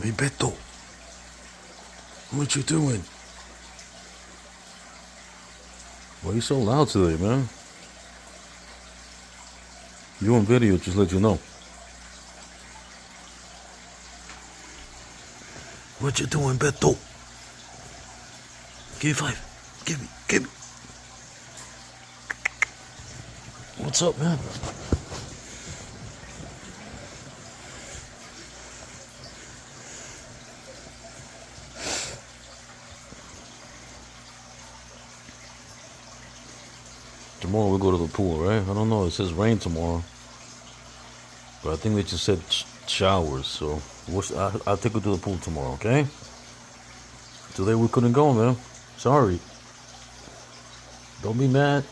Hey, Beto. What you doing? Why are you so loud today, man? You on video, just let you know. What you doing, Beto? Give me five. Give me. What's up, man? Tomorrow we go to the pool, right? I don't know. It says rain tomorrow, but I think they just said showers. So I'll take you to the pool tomorrow, okay? Today we couldn't go, man. Sorry. Don't be mad.